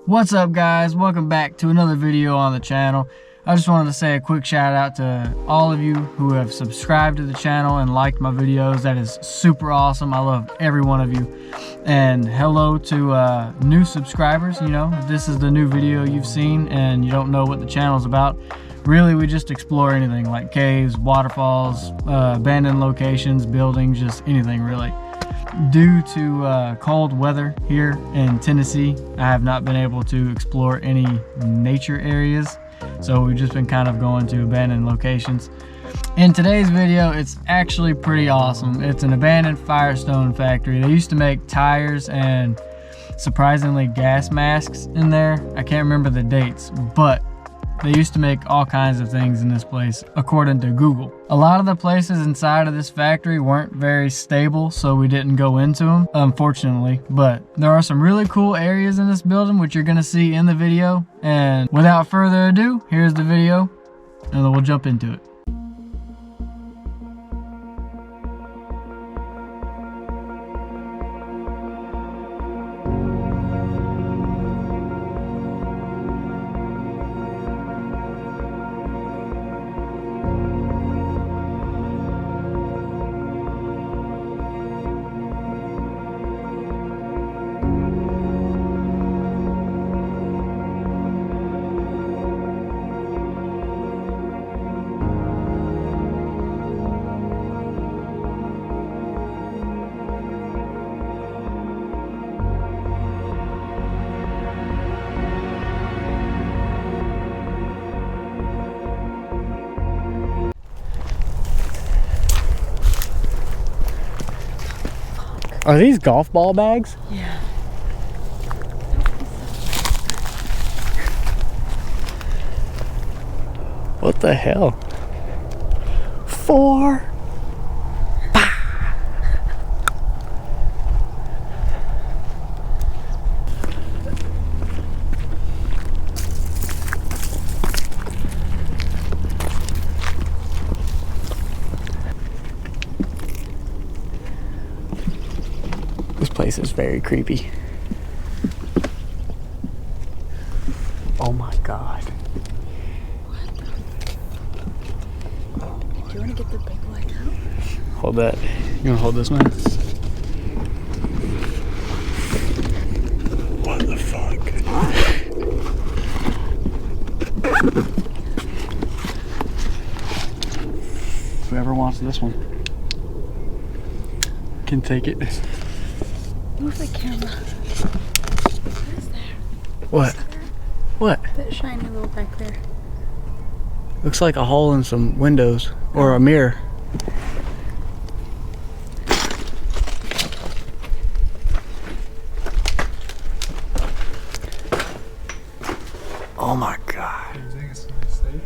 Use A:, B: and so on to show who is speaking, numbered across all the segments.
A: What's up, guys? Welcome back to another video on the channel. I just wanted to say a quick shout out to all of you who have subscribed to the channel and liked my videos. That is super awesome. I love every one of you. And hello to new subscribers. You know, if this is the new video you've seen and you don't know what the channel's about, really we just explore anything like caves, waterfalls, abandoned locations, buildings, just anything really. Due to cold weather here in Tennessee, I have not been able to explore any nature areas, so we've just been kind of going to abandoned locations. In today's video, it's actually pretty awesome. It's an abandoned Firestone factory. They used to make tires and surprisingly gas masks in there. I can't remember the dates, but they used to make all kinds of things in this place, according to Google. A lot of the places inside of this factory weren't very stable, so we didn't go into them, unfortunately. But there are some really cool areas in this building, which you're gonna see in the video. And without further ado, here's the video, and then we'll jump into it. Are these golf ball bags?
B: Yeah.
A: What the hell? 4. This place is very creepy. Oh my god.
B: Do you want to get the big light out?
A: Hold that. You wanna hold this one? What the fuck? Whoever wants this one can take it.
B: Move the camera. What is there?
A: What? What?
B: That shiny little back there.
A: Looks like a hole in some windows or a mirror. Oh my god.
C: Do you think it's not safe?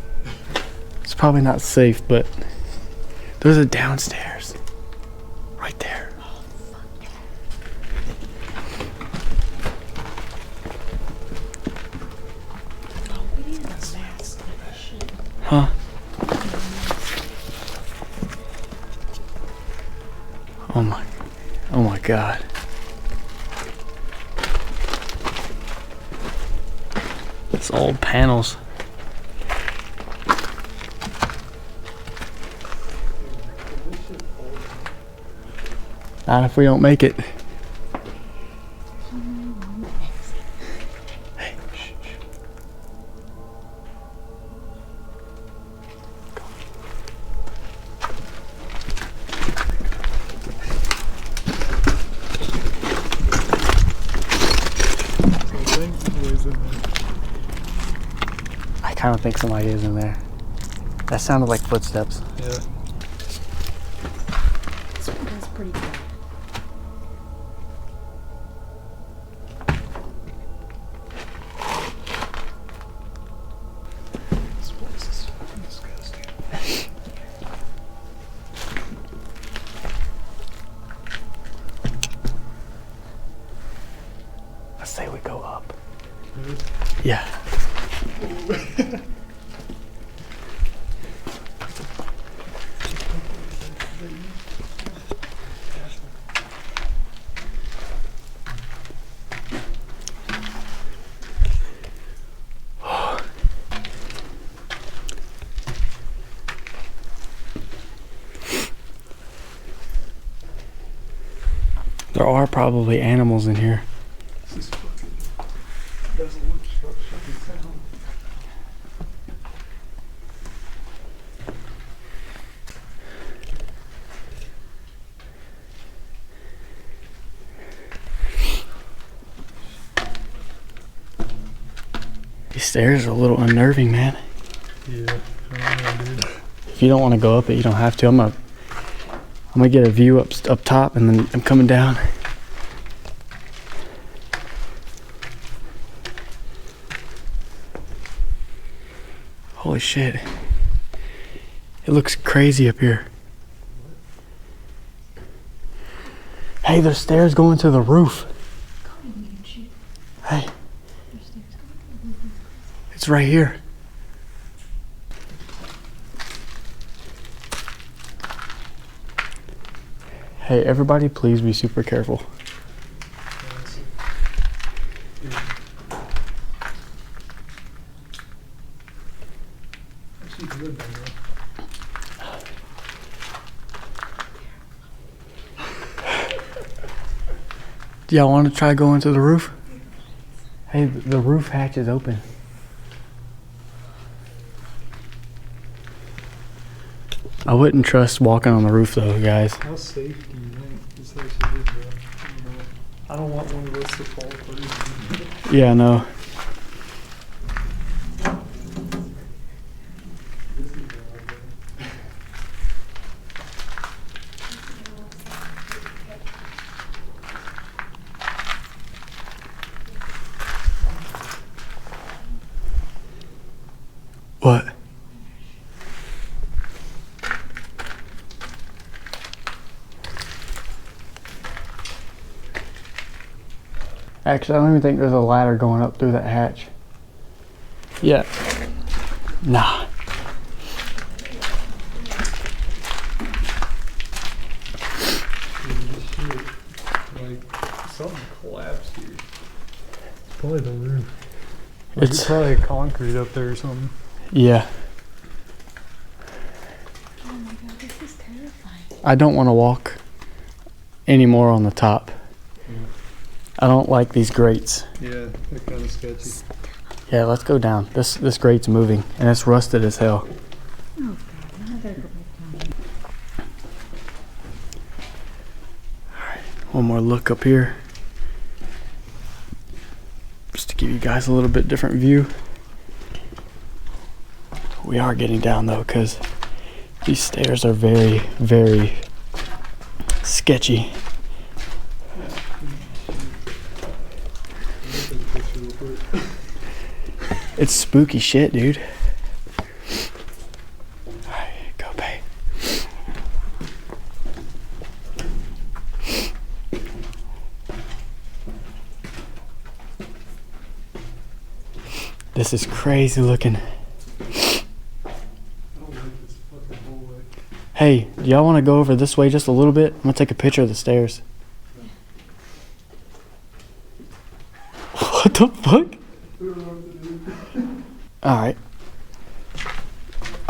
A: It's probably not safe, but there's a downstairs. Right there. Huh? Oh my god. It's old panels. Not if we don't make it. Hey, shh, shh. I kind of think somebody is in there. That sounded like footsteps.
C: Yeah.
B: This one is pretty good.
C: This place is fucking disgusting.
A: Let's say we go up.
C: Really?
A: Yeah. There are probably animals in here.
C: This is fucking doesn't look structurally sound.
A: These stairs are a little unnerving, man.
C: Yeah, I don't know, dude.
A: If you don't want to go up it, you don't have to. I'm gonna get a view up top, and then I'm coming down. Holy shit. It looks crazy up here. Hey, there's stairs going to the roof. Hey. It's right here. Hey, everybody, please be super careful.
C: Actually good down there.
A: Do y'all want to try going to the roof? Hey, the roof hatch is open. I wouldn't trust walking on the roof though, guys.
C: How safe do you think this actually is, bro? I don't know. I don't want one of those to fall apart.
A: Yeah, I know.
C: This is bad,
A: What? Actually, I don't even think there's a ladder going up through that hatch. Yeah. Nah.
C: Holy shit. Like, something collapsed here. It's probably the roof. Like, it's probably concrete up there or something.
A: Yeah.
B: Oh my god, this is terrifying.
A: I don't want to walk anymore on the top.
C: Yeah.
A: I don't like these grates.
C: Yeah, they're kind of sketchy.
A: Yeah, let's go down. This grate's moving, and it's rusted as hell.
B: Oh god, now I gotta go back down.
A: One more look up here. Just to give you guys a little bit different view. We are getting down though, because these stairs are very, very sketchy. It's spooky shit, dude. Alright, go, babe. This is crazy looking.
C: I don't like this fucking hallway.
A: Hey, do y'all want to go over this way just a little bit? I'm gonna take a picture of the stairs. What the fuck? Alright.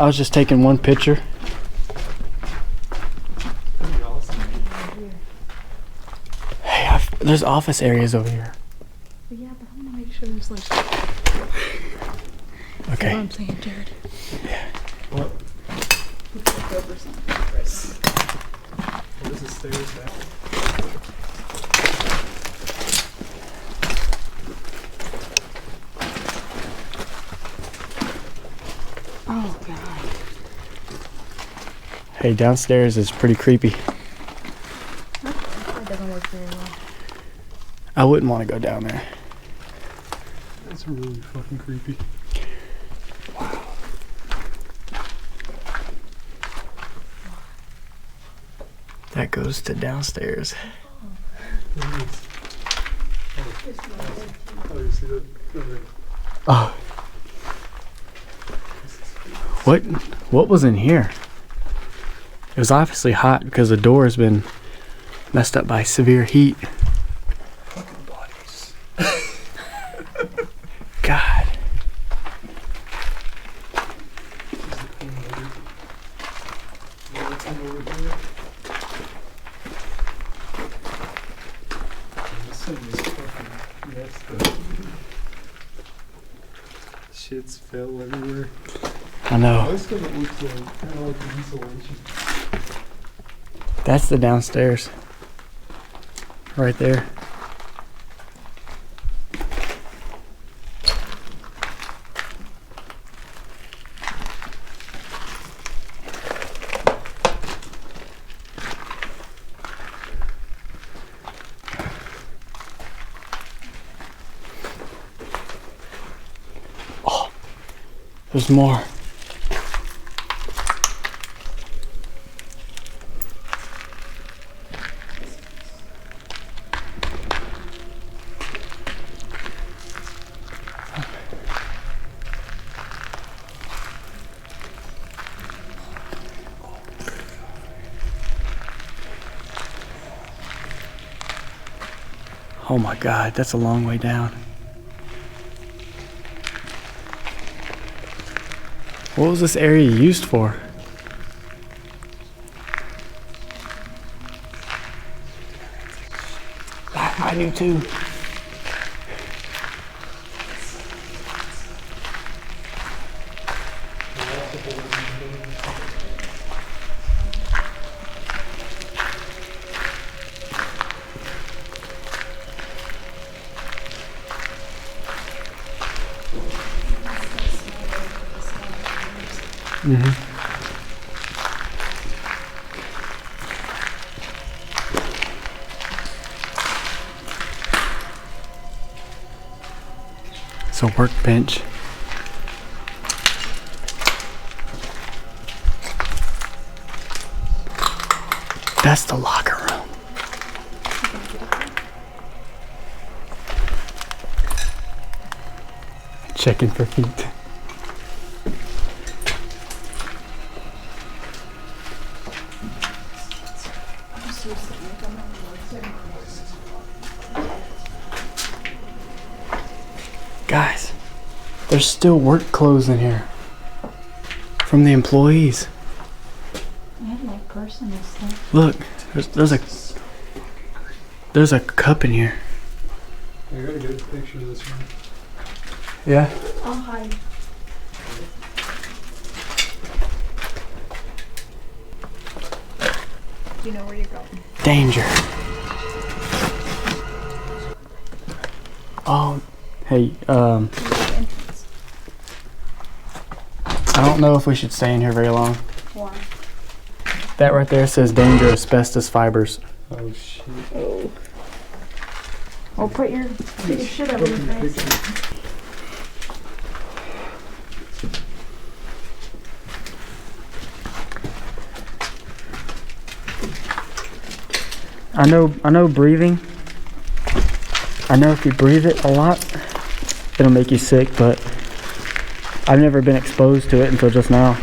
A: I was just taking one picture.
C: That'd be awesome.
A: Hey, there's office areas over here.
B: But yeah, but I wanna make sure there's like.
A: Okay.
B: You know what I'm saying, Jared?
C: What?
B: Look up or something.
C: What is the stairs back?
B: Oh god.
A: Hey, downstairs is pretty creepy.
B: That doesn't work very well.
A: I wouldn't want to go down there.
C: That's really fucking creepy.
A: That goes to downstairs.
C: What is this? Oh, you see that? Okay.
A: Oh. What was in here? It was obviously hot because the door has been messed up by severe heat.
C: Fucking bodies.
A: God.
C: Shit's fell everywhere.
A: I know.
C: Most of it looks like kind of like the insulation.
A: That's the downstairs. Right there. Oh, there's more. Oh my God, that's a long way down. What was this area used for? I do too. It's a workbench. That's the locker room. Checking for feet. Guys, there's still work clothes in here from the employees.
B: I have like personal stuff.
A: Look, there's a cup in here.
C: I got a good picture of this one.
A: Yeah.
B: I'll hide. You know where you're going.
A: Danger. Oh, hey,
B: The entrance.
A: I don't know if we should stay in here very long.
B: Why?
A: That right there says danger asbestos fibers.
C: Oh shit.
B: Oh. Well, put your shit over your face.
A: I know breathing. I know if you breathe it a lot, it'll make you sick, but I've never been exposed to it until just now.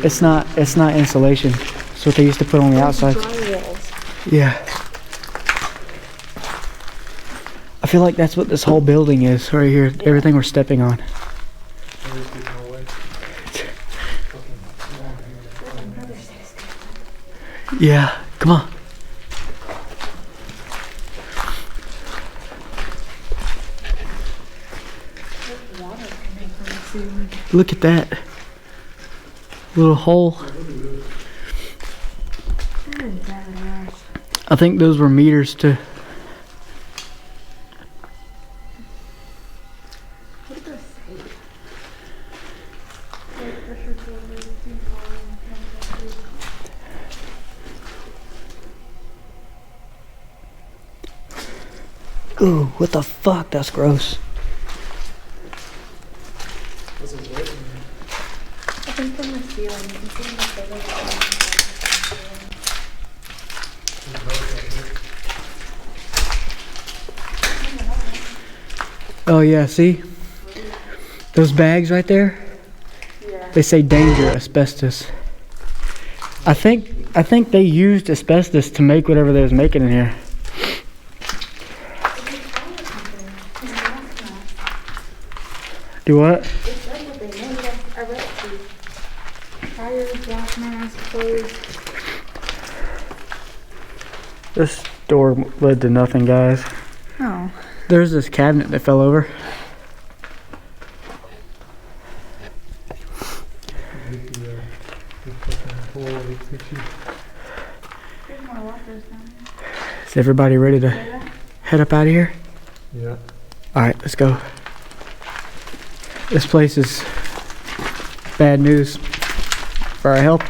A: It's not insulation. It's what they used to put on the outside.
B: Drywalls.
A: Yeah. I feel like that's what this whole building is right here. Everything we're stepping on. Yeah, come on. Look at that little hole. I think those were meters too. Ooh, what the fuck? That's gross.
B: I think from the ceiling, you can see in the photo.
A: Oh yeah, see? Those bags right there?
B: Yeah.
A: They say danger asbestos. I think they used asbestos to make whatever they was making in here. Do what?
B: It said what they made. I read it to you. Tires, gas mask, clothes.
A: This door led to nothing, guys.
B: Oh.
A: There's this cabinet that fell over.
B: There's more lockers down there.
A: Is everybody ready to head up out of here?
C: Yeah.
A: Alright, let's go. This place is bad news for our health.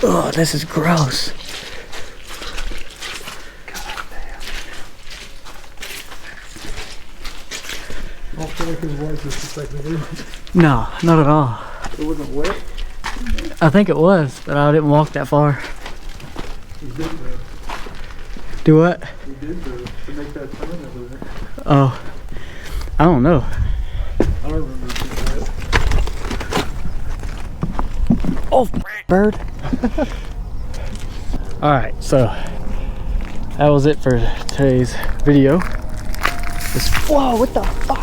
A: Oh, this is gross.
C: I feel like his wife was just like the
A: No, not at all.
C: It wasn't wet.
A: I think it was, but I didn't walk that far.
C: We did though.
A: Do what?
C: We did though. To make that turn over there.
A: Oh, I don't know.
C: I don't remember it being wet.
A: Oh, bird. Alright, so that was it for today's video. Whoa, what the fuck?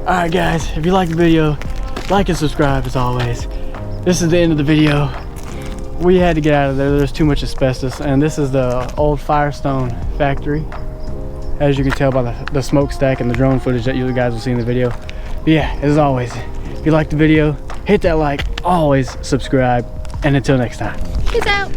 A: Alright guys, if you liked the video, like and subscribe as always. This is the end of the video. We had to get out of there. There's too much asbestos, and this is the old Firestone factory. As you can tell by the smokestack and the drone footage that you guys will see in the video. But yeah, as always, if you liked the video, hit that like, always subscribe, and until next time.
B: Peace out.